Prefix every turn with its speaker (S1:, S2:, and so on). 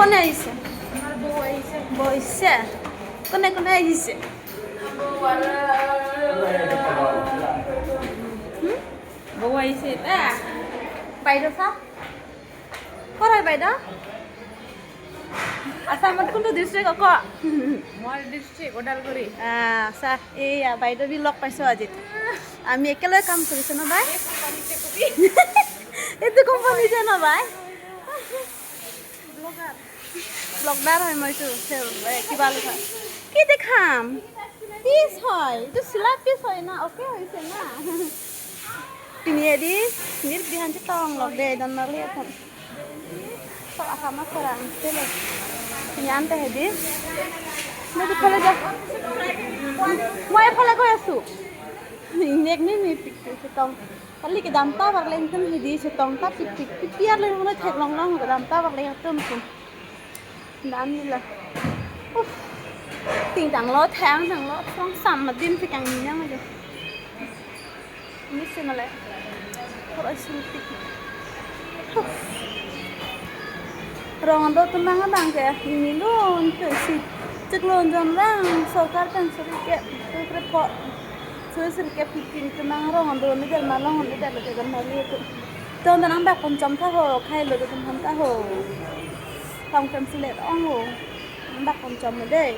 S1: কোনে আহিছে বহিছে কোনে কোনে আহিছে
S2: বউ আহিছে এটা
S1: বাইদেউ চা ক'ত হয় বাইদেউ আসামত কোনটো ডিষ্ট্ৰিক্ট ক
S2: মোৰ ডিষ্ট্ৰিক্ট ওদালগুৰি
S1: চা এইয়া বাইদেউ বি লগ পাইছোঁ আজি আমি একেলগে কাম কৰিছোঁ ন বাই এইটো কোম্পানীতে ন বাই ব্লগাৰ হয় মইতো কিবা লিখা কি দেখাম পিচ হয় এইটো চিলাই পিচ হয় না অ'কে হৈছে না পিনিয়েদি নিৰ বিহানটি টং লগ দে দন্নলি এখন সব আসামত কৰা আনিছিলে তুমি আনতে হেদি মই দুফালে যা মই এফালে গৈ আছোঁ নেকনি নি পিক টং কালি কি দামটা বাৰলে ইনকাম হেদি টং তা পিক পিক পিয়াৰ লৈ মানে ঠেক লং লং দামটা বাৰলে একদম কোন দাম নিলা tình trạng lo tháng thằng lo xong sầm mà tin thì càng nhìn nhau mà được mít xem mà lại thôi xin tịch rồi đâu tôi mang các bạn kìa nhìn luôn tự xịt chắc luôn dần ra sầu cát cần sầu kẹp tôi phải bỏ sầu sầu kẹp pin tôi mang rồi hòn đồ mới được mà lo hòn đồ đẹp là cái gần này liền tôi đang bạc con chấm ta hồ khai lừa được con chấm ta hồ phòng chấm xịt lệ ong hồ bạc con chấm ở đây